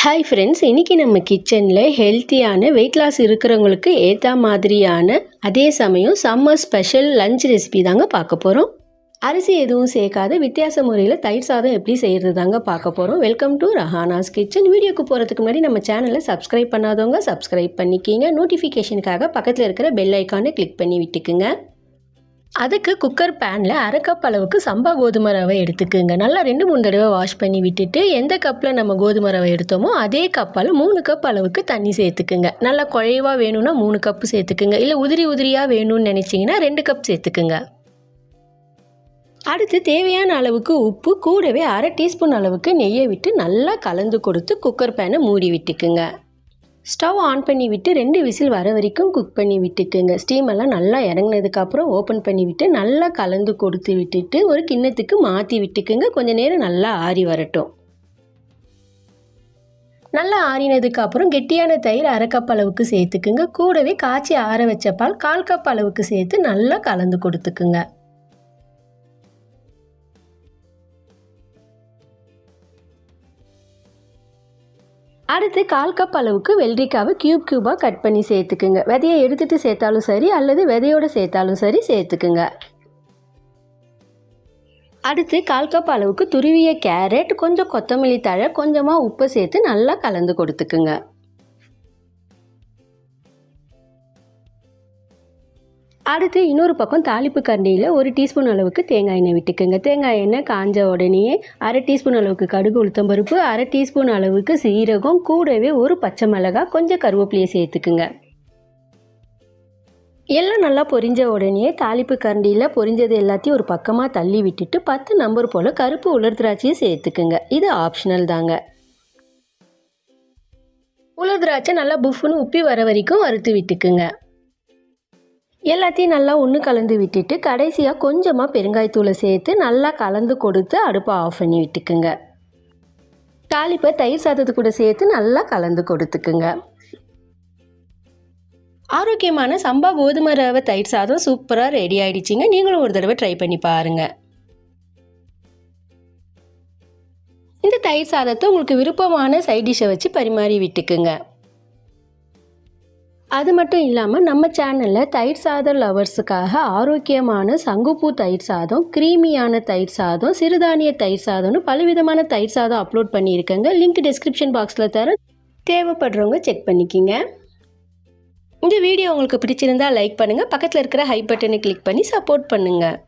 Hi friends, இன்றைக்கி நம்ம கிச்சனில் ஹெல்த்தியான வெயிட் லாஸ் இருக்கிறவங்களுக்கு ஏற்ற மாதிரியான அதே சமயம் சம்மர் ஸ்பெஷல் லஞ்ச் ரெசிபி தாங்க பார்க்க போகிறோம். அரிசி எதுவும் சேர்க்காத வித்தியாச முறையில் தயிர் சாதம் எப்படி செய்கிறது தாங்க பார்க்க போகிறோம். Welcome to Rahana's kitchen. வீடியோக்கு போகிறதுக்கு முன்னாடி நம்ம சேனலை சப்ஸ்கிரைப் பண்ணாதவங்க சப்ஸ்கிரைப் பண்ணிக்கிங்க. நோட்டிஃபிகேஷனுக்காக பக்கத்தில் இருக்கிற பெல் ஐக்கானை கிளிக் பண்ணி விட்டுக்குங்க. அதுக்கு குக்கர் பேனில் அரை கப் அளவுக்கு சம்பா கோதுமை ரவை எடுத்துக்குங்க. நல்லா 2-3 தடவை வாஷ் பண்ணி விட்டுட்டு எந்த கப்பில் நம்ம கோதுமை ரவை எடுத்தோமோ அதே கப்பால் 3 கப் அளவுக்கு தண்ணி சேர்த்துக்குங்க. நல்லா குழைவாக வேணும்னா 3 கப்பு சேர்த்துக்குங்க. இல்லை உதிரியாக வேணும்னு நினச்சிங்கன்னா 2 கப் சேர்த்துக்குங்க. அடுத்து தேவையான அளவுக்கு உப்பு, கூடவே அரை டீஸ்பூன் அளவுக்கு நெய்யை விட்டு நல்லா கலந்து கொடுத்து குக்கர் பேனை மூடி விட்டுக்குங்க. ஸ்டவ் ஆன் பண்ணி விட்டு 2 விசில் வர வரைக்கும் குக் பண்ணி விட்டுக்குங்க. ஸ்டீம் எல்லாம் நல்லா இறங்கினதுக்கப்புறம் ஓப்பன் பண்ணி விட்டு நல்லா கலந்து கொடுத்து விட்டுட்டு ஒரு கிண்ணத்துக்கு மாற்றி விட்டுக்குங்க. கொஞ்சம் நேரம் நல்லா ஆறி வரட்டும். நல்லா ஆறினதுக்கப்புறம் கெட்டியான தயிர் அரை கப் அளவுக்கு சேர்த்துக்குங்க. கூடவே காய்ச்சி ஆற வச்ச பால் 1/4 கப் அளவுக்கு சேர்த்து நல்லா கலந்து கொடுத்துக்குங்க. அடுத்து 1/4 கப் அளவுக்கு வெள்ளரிக்காவை கியூபாக கட் பண்ணி சேர்த்துக்குங்க. விதையை எடுத்துகிட்டு சேர்த்தாலும் சரி அல்லது விதையோடு சேர்த்தாலும் சரி சேர்த்துக்குங்க. அடுத்து 1/4 கப் அளவுக்கு துருவிய கேரட், கொஞ்சம் கொத்தமல்லி தழை, கொஞ்சமாக உப்பு சேர்த்து நல்லா கலந்து கொடுத்துக்குங்க. அடுத்து இன்னொரு பக்கம் தாளிப்பு கரண்டியில் 1 டீஸ்பூன் அளவுக்கு தேங்காய் எண்ணெய் விட்டுக்குங்க. தேங்காய் எண்ணெய் காஞ்ச உடனேயே அரை டீஸ்பூன் அளவுக்கு கடுகு உளுத்தம்பருப்பு, அரை டீஸ்பூன் அளவுக்கு சீரகம், கூடவே ஒரு பச்சை மிளகாய், கொஞ்சம் கருவேப்பிலையை சேர்த்துக்குங்க. எல்லாம் நல்லா பொரிஞ்ச உடனே தாளிப்பு கரண்டியில் பொரிஞ்சது எல்லாத்தையும் ஒரு பக்கமாக தள்ளி விட்டுட்டு 10 நம்பர் போல் கருப்பு உலர் திராட்சையை சேர்த்துக்குங்க. இது ஆப்ஷனல் தாங்க. உலர் திராட்சை நல்லா புஃப்னு உப்பி வர வரைக்கும் வறுத்து விட்டுக்குங்க. எல்லாத்தையும் நல்லா ஒன்று கலந்து விட்டுட்டு கடைசியாக கொஞ்சமாக பெருங்காயத்தூளை சேர்த்து நல்லா கலந்து கொடுத்து அடுப்பை ஆஃப் பண்ணி விட்டுக்குங்க. தாளிப்பை தயிர் சாதத்து கூட சேர்த்து நல்லா கலந்து கொடுத்துக்குங்க. ஆரோக்கியமான சம்பா கோதுமை ரவை தயிர் சாதம் சூப்பராக ரெடி ஆயிடுச்சிங்க. நீங்களும் ஒரு தடவை ட்ரை பண்ணி பாருங்கள். இந்த தயிர் சாதத்தை உங்களுக்கு விருப்பமான சைட் டிஷ்ஷை வச்சு பரிமாறி விட்டுக்குங்க. அது மட்டும் இல்லாமல் நம்ம சேனலில் தயிர் சாதம் லவர்ஸுக்காக ஆரோக்கியமான சங்குப்பூ தயிர் சாதம், க்ரீமியான தயிர் சாதம், சிறுதானிய தயிர் சாதம்னு பலவிதமான தயிர் சாதம் அப்லோட் பண்ணியிருக்கேங்க. லிங்க் டிஸ்கிரிப்ஷன் பாக்ஸில் தர, தேவைப்படுறவங்க செக் பண்ணிக்கிங்க. இந்த வீடியோ உங்களுக்கு பிடிச்சிருந்தால் லைக் பண்ணுங்கள். பக்கத்தில் இருக்கிற ஹை பட்டனை கிளிக் பண்ணி சப்போர்ட் பண்ணுங்கள்.